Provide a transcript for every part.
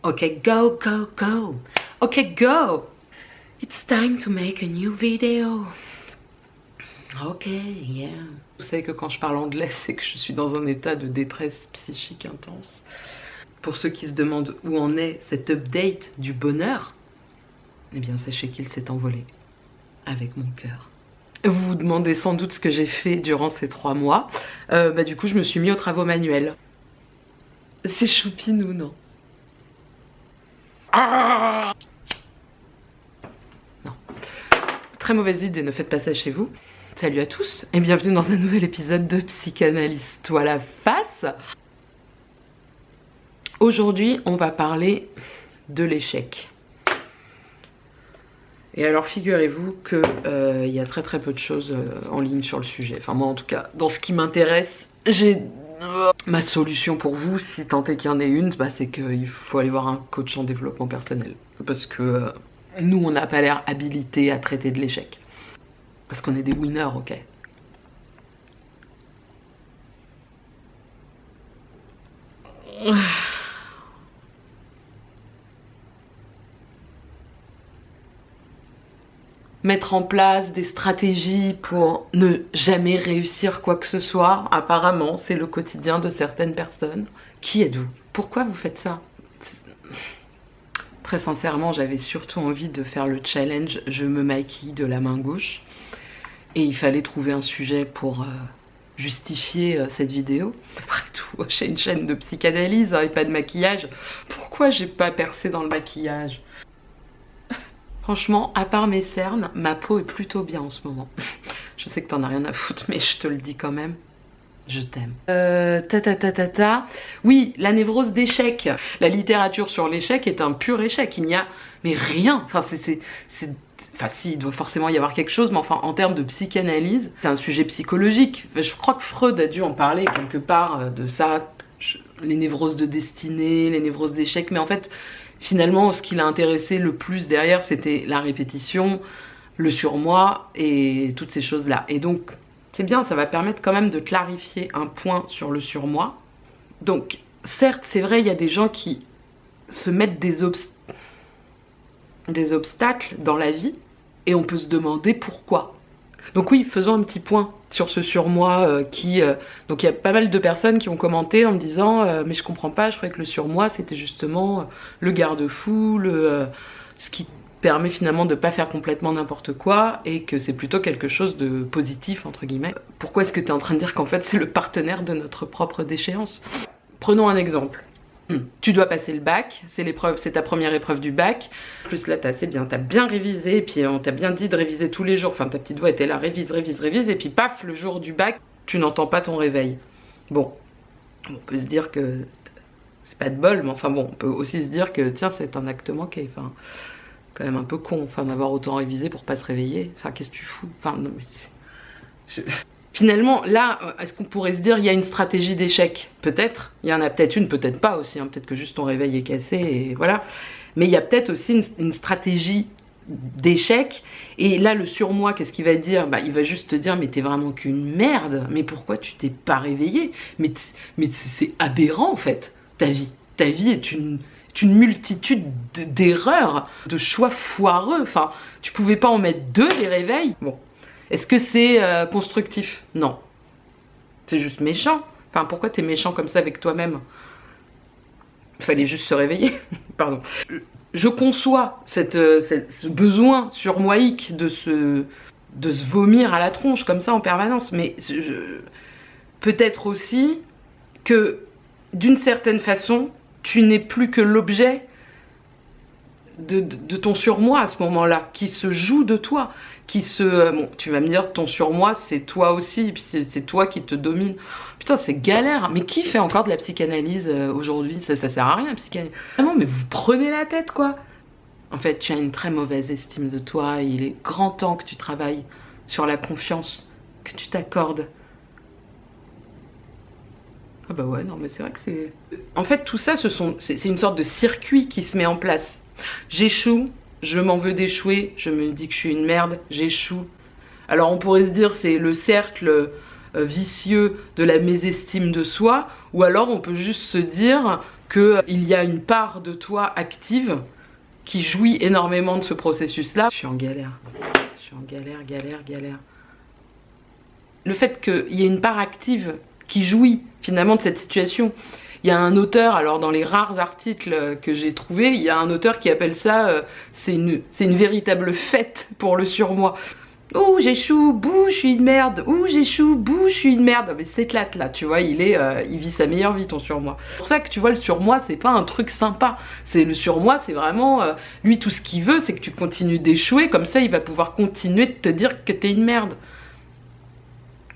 Okay, go, go, go. Okay, go. It's time to make a new video. Ok, yeah. Vous savez que quand je parle anglais, c'est que je suis dans un état de détresse psychique intense. Pour ceux qui se demandent où en est cet update du bonheur, eh bien sachez qu'il s'est envolé avec mon cœur. Vous vous demandez sans doute ce que j'ai fait durant ces 3 mois. Du coup, je me suis mis aux travaux manuels. C'est choupinou, non? Ah non. Très mauvaise idée, ne faites pas ça chez vous. Salut à tous et bienvenue dans un nouvel épisode de Psychanalyse-toi la face. Aujourd'hui, on va parler de l'échec. Et alors figurez-vous que y a très peu de choses en ligne sur le sujet. Enfin moi en tout cas, dans ce qui m'intéresse, j'ai ma solution pour vous, si tant est qu'il y en ait une, c'est qu'il faut aller voir un coach en développement personnel. Parce que nous, on n'a pas l'air habilités à traiter de l'échec. Parce qu'on est des winners, ok. Mettre en place des stratégies pour ne jamais réussir quoi que ce soit, apparemment, c'est le quotidien de certaines personnes. Qui êtes-vous? Pourquoi vous faites ça? Très sincèrement, j'avais surtout envie de faire le challenge « Je me maquille de la main gauche ». Et il fallait trouver un sujet pour justifier cette vidéo. Après tout, j'ai une chaîne de psychanalyse et pas de maquillage. Pourquoi j'ai pas percé dans le maquillage? Franchement, à part mes cernes, ma peau est plutôt bien en ce moment. Je sais que t'en as rien à foutre, mais je te le dis quand même. Je t'aime. Oui, la névrose d'échec. La littérature sur l'échec est un pur échec. Il n'y a mais rien. Enfin, enfin, si, il doit forcément y avoir quelque chose, mais enfin, en termes de psychanalyse, c'est un sujet psychologique. Je crois que Freud a dû en parler quelque part de ça. Les névroses de destinée, les névroses d'échec. Mais en fait, finalement, ce qui l'a intéressé le plus derrière, c'était la répétition, le surmoi et toutes ces choses-là. Et donc, c'est bien, ça va permettre quand même de clarifier un point sur le surmoi. Donc, certes, c'est vrai, il y a des gens qui se mettent des obstacles dans la vie et on peut se demander pourquoi. Donc oui, faisons un petit point sur ce surmoi donc il y a pas mal de personnes qui ont commenté en me disant mais je comprends pas, je croyais que le surmoi c'était justement le garde-fou, ce qui permet finalement de pas faire complètement n'importe quoi et que c'est plutôt quelque chose de positif entre guillemets. Pourquoi est-ce que tu es en train de dire qu'en fait c'est le partenaire de notre propre déchéance? Prenons un exemple. Tu dois passer le bac, c'est l'épreuve, c'est ta première épreuve du bac. En plus là c'est bien, t'as bien révisé, et puis on t'a bien dit de réviser tous les jours. Enfin ta petite voix était là, révise, et puis paf, le jour du bac, tu n'entends pas ton réveil. Bon, on peut se dire que c'est pas de bol, mais enfin bon, on peut aussi se dire que tiens c'est un acte manqué. Enfin, quand même un peu con, enfin d'avoir autant révisé pour pas se réveiller. Enfin qu'est-ce que tu fous? Enfin non mais finalement, là, est-ce qu'on pourrait se dire il y a une stratégie d'échec? Peut-être. Il y en a peut-être une, peut-être pas aussi. Hein. Peut-être que juste ton réveil est cassé et voilà. Mais il y a peut-être aussi une stratégie d'échec. Et là, le surmoi, qu'est-ce qu'il va dire? Il va juste te dire mais t'es vraiment qu'une merde. Mais pourquoi tu t'es pas réveillé? Mais c'est aberrant en fait, ta vie. Ta vie est une multitude d'erreurs, de choix foireux. Enfin, tu pouvais pas en mettre 2 des réveils? Bon. Est-ce que c'est constructif? Non. C'est juste méchant. Enfin, pourquoi t'es méchant comme ça avec toi-même? Il fallait juste se réveiller. Pardon. Je conçois ce besoin surmoïque de se vomir à la tronche comme ça en permanence, mais peut-être aussi que d'une certaine façon, tu n'es plus que l'objet de ton surmoi à ce moment-là, qui se joue de toi, bon, tu vas me dire, ton surmoi, c'est toi aussi, puis c'est toi qui te domine. Putain, c'est galère. Mais qui fait encore de la psychanalyse aujourd'hui? Ça sert à rien, la psychanalyse. Vraiment, mais vous prenez la tête, quoi. En fait, tu as une très mauvaise estime de toi. Il est grand temps que tu travailles sur la confiance que tu t'accordes. Ah bah ouais, non, mais c'est vrai que c'est... En fait, tout ça, c'est une sorte de circuit qui se met en place. J'échoue, je m'en veux d'échouer, je me dis que je suis une merde, j'échoue. Alors on pourrait se dire c'est le cercle vicieux de la mésestime de soi, ou alors on peut juste se dire qu'il y a une part de toi active qui jouit énormément de ce processus-là. Je suis en galère. Je suis en galère. Le fait qu'il y ait une part active qui jouit finalement de cette situation. Il y a un auteur, alors dans les rares articles que j'ai trouvés, il y a un auteur qui appelle ça c'est une véritable fête pour le surmoi. Ouh, j'échoue, bouh, je suis une merde. Ouh, j'échoue, bouh, je suis une merde. Mais s'éclate là, tu vois, il vit sa meilleure vie, ton surmoi. C'est pour ça que tu vois, le surmoi, c'est pas un truc sympa. Le surmoi, c'est vraiment, lui, tout ce qu'il veut, c'est que tu continues d'échouer. Comme ça, il va pouvoir continuer de te dire que t'es une merde.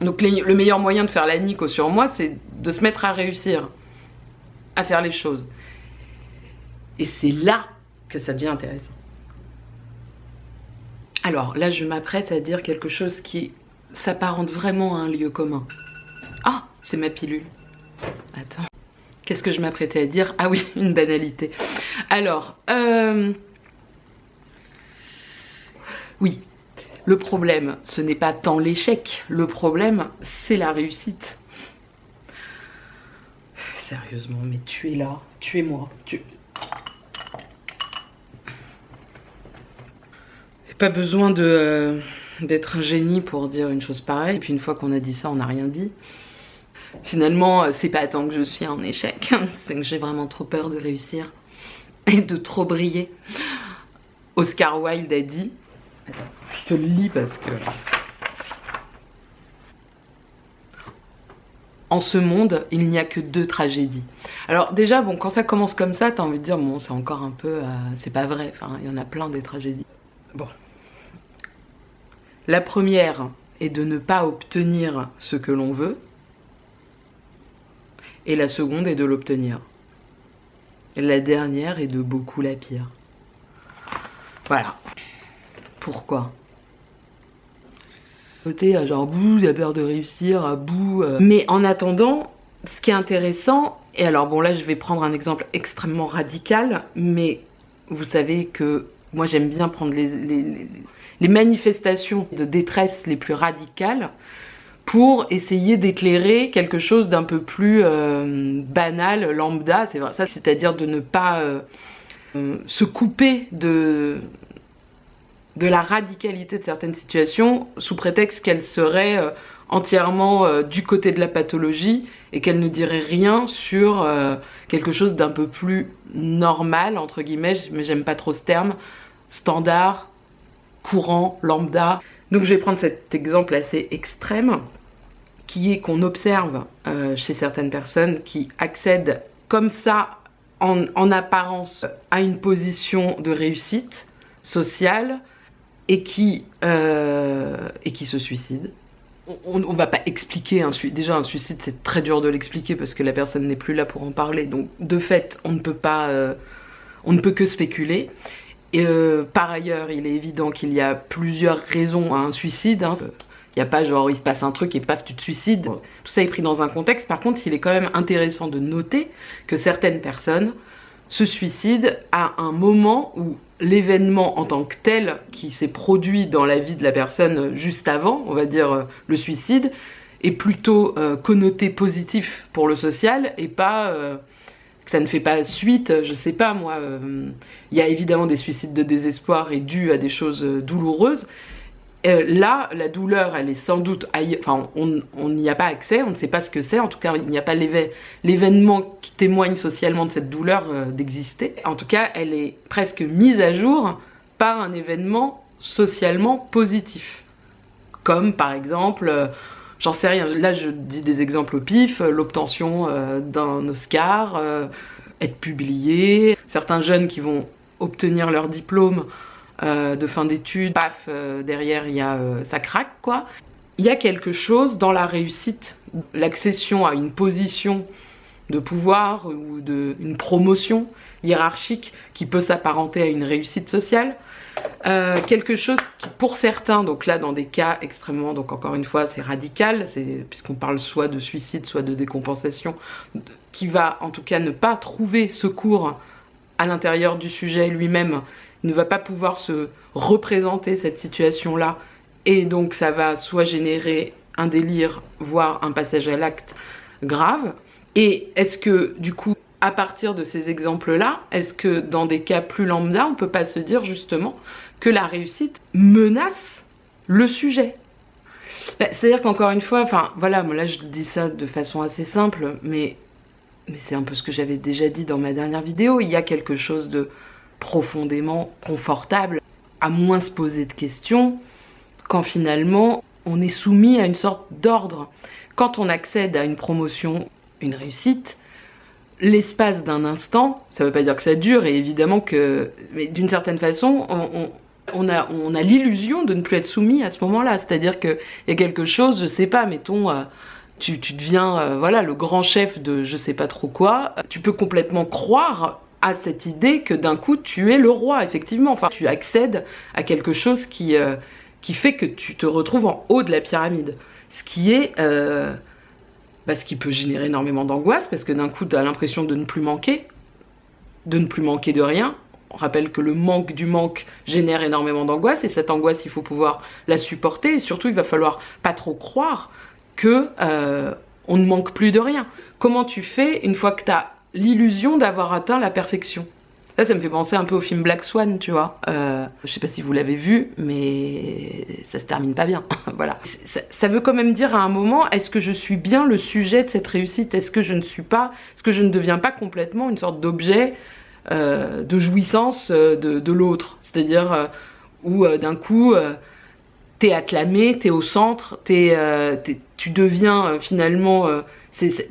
Donc le meilleur moyen de faire la nique au surmoi, c'est de se mettre à réussir, à faire les choses. Et c'est là que ça devient intéressant. Alors là, je m'apprête à dire quelque chose qui s'apparente vraiment à un lieu commun. Ah, c'est ma pilule. Attends. Qu'est-ce que je m'apprêtais à dire? Ah oui, une banalité. Alors, oui, le problème, ce n'est pas tant l'échec. Le problème, c'est la réussite. Sérieusement, mais tu es là, tu es moi, Pas besoin d'être un génie pour dire une chose pareille. Et puis une fois qu'on a dit ça, on n'a rien dit. Finalement, c'est pas tant que je suis en échec, c'est que j'ai vraiment trop peur de réussir et de trop briller. Oscar Wilde a dit... Attends, je te le lis parce que... En ce monde, il n'y a que 2 tragédies. Alors déjà, bon, quand ça commence comme ça, t'as envie de dire, bon, c'est encore un peu... c'est pas vrai, enfin, il y en a plein des tragédies. Bon. La première est de ne pas obtenir ce que l'on veut. Et la seconde est de l'obtenir. Et la dernière est de beaucoup la pire. Voilà. Pourquoi? Côté genre bouh, j'ai peur de réussir, bouh. Mais en attendant, ce qui est intéressant, et alors bon là je vais prendre un exemple extrêmement radical, mais vous savez que moi j'aime bien prendre les manifestations de détresse les plus radicales pour essayer d'éclairer quelque chose d'un peu plus banal, lambda, c'est vrai, ça, c'est-à-dire de ne pas se couper de la radicalité de certaines situations sous prétexte qu'elles seraient entièrement du côté de la pathologie et qu'elles ne diraient rien sur quelque chose d'un peu plus normal, entre guillemets, mais j'aime pas trop ce terme, standard, courant, lambda. Donc je vais prendre cet exemple assez extrême qui est qu'on observe chez certaines personnes qui accèdent comme ça en apparence à une position de réussite sociale et qui se suicident. On va pas expliquer un suicide. Déjà un suicide c'est très dur de l'expliquer parce que la personne n'est plus là pour en parler. Donc de fait on ne peut que spéculer. Et par ailleurs, il est évident qu'il y a plusieurs raisons à un suicide. Hein. Il n'y a pas genre il se passe un truc et paf tu te suicides. Tout ça est pris dans un contexte. Par contre, il est quand même intéressant de noter que certaines personnes se suicident à un moment où l'événement en tant que tel qui s'est produit dans la vie de la personne juste avant, on va dire le suicide, est plutôt connoté positif pour le social et pas... que ça ne fait pas suite, je sais pas moi, il y a évidemment des suicides de désespoir et dus à des choses douloureuses. Là, la douleur, elle est sans doute ailleurs, enfin, on n'y a pas accès, on ne sait pas ce que c'est, en tout cas, il n'y a pas l'événement qui témoigne socialement de cette douleur d'exister. En tout cas, elle est presque mise à jour par un événement socialement positif. Comme par exemple... J'en sais rien, là je dis des exemples au pif, l'obtention d'un Oscar, être publié, certains jeunes qui vont obtenir leur diplôme de fin d'études, paf, derrière ça craque quoi. Il y a quelque chose dans la réussite, l'accession à une position de pouvoir ou une promotion hiérarchique qui peut s'apparenter à une réussite sociale. Quelque chose qui pour certains, donc là dans des cas extrêmement, donc encore une fois c'est radical, puisqu'on parle soit de suicide soit de décompensation, qui va en tout cas ne pas trouver secours à l'intérieur du sujet lui-même, ne va pas pouvoir se représenter cette situation là et donc ça va soit générer un délire voire un passage à l'acte grave. Et est-ce que du coup à partir de ces exemples-là, est-ce que dans des cas plus lambda, on peut pas se dire justement que la réussite menace le sujet? C'est-à-dire qu'encore une fois, enfin voilà, moi là je dis ça de façon assez simple, mais c'est un peu ce que j'avais déjà dit dans ma dernière vidéo, il y a quelque chose de profondément confortable à moins se poser de questions quand finalement on est soumis à une sorte d'ordre. Quand on accède à une promotion, une réussite, l'espace d'un instant, ça veut pas dire que ça dure, et évidemment que, mais d'une certaine façon, on a l'illusion de ne plus être soumis à ce moment-là. C'est-à-dire qu'il y a quelque chose, je sais pas, mettons, tu deviens voilà, le grand chef de je sais pas trop quoi, tu peux complètement croire à cette idée que d'un coup tu es le roi, effectivement. Enfin, tu accèdes à quelque chose qui fait que tu te retrouves en haut de la pyramide. Ce qui est... ce qui peut générer énormément d'angoisse, parce que d'un coup tu as l'impression de ne plus manquer de rien. On rappelle que le manque du manque génère énormément d'angoisse, et cette angoisse il faut pouvoir la supporter, et surtout il va falloir pas trop croire que on ne manque plus de rien. Comment tu fais une fois que tu as l'illusion d'avoir atteint la perfection? Là, ça me fait penser un peu au film Black Swan, tu vois. Je sais pas si vous l'avez vu, mais ça se termine pas bien. Voilà. Ça veut quand même dire à un moment, est-ce que je suis bien le sujet de cette réussite? Est-ce que je ne deviens pas complètement une sorte d'objet de jouissance de l'autre? C'est-à-dire où d'un coup, t'es acclamé, t'es au centre, tu deviens finalement...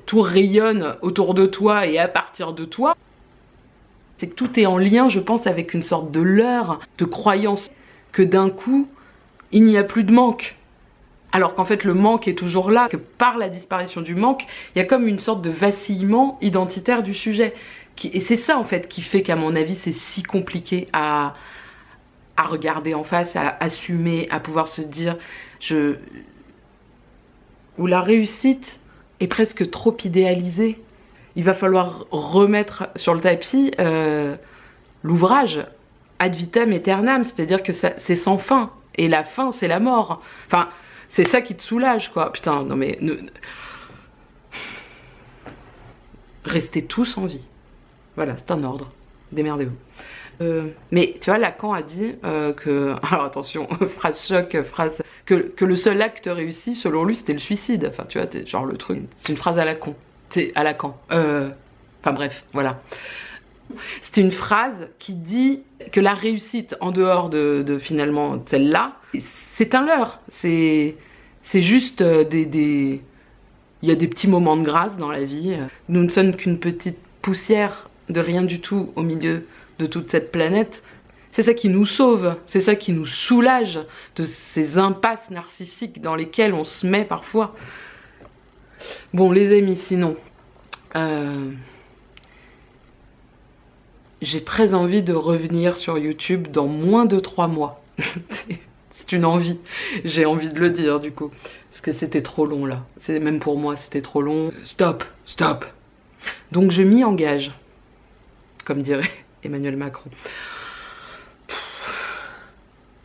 tout rayonne autour de toi et à partir de toi. C'est que tout est en lien, je pense, avec une sorte de leurre, de croyance que d'un coup, il n'y a plus de manque. Alors qu'en fait, le manque est toujours là, que par la disparition du manque, il y a comme une sorte de vacillement identitaire du sujet. Et c'est ça, en fait, qui fait qu'à mon avis, c'est si compliqué à regarder en face, à assumer, à pouvoir se dire... Où la réussite est presque trop idéalisée. Il va falloir remettre sur le tapis l'ouvrage ad vitam aeternam, c'est-à-dire que c'est sans fin, et la fin c'est la mort. Enfin, c'est ça qui te soulage, quoi. Putain, non mais... Restez tous en vie. Voilà, c'est un ordre. Démerdez-vous. Mais tu vois, Lacan a dit que... Alors attention, phrase choc, que le seul acte réussi, selon lui, c'était le suicide. Enfin, tu vois, genre le truc... C'est une phrase à Lacan. C'est à Lacan. Enfin bref, voilà. C'est une phrase qui dit que la réussite, en dehors de finalement celle-là, c'est un leurre. C'est juste il y a des petits moments de grâce dans la vie. Nous ne sommes qu'une petite poussière de rien du tout au milieu de toute cette planète. C'est ça qui nous sauve, c'est ça qui nous soulage de ces impasses narcissiques dans lesquelles on se met parfois. Bon les amis, sinon, j'ai très envie de revenir sur YouTube dans moins de 3 mois. C'est une envie, j'ai envie de le dire du coup. Parce que c'était trop long là, même pour moi c'était trop long. Stop, stop. Donc je m'y engage, comme dirait Emmanuel Macron.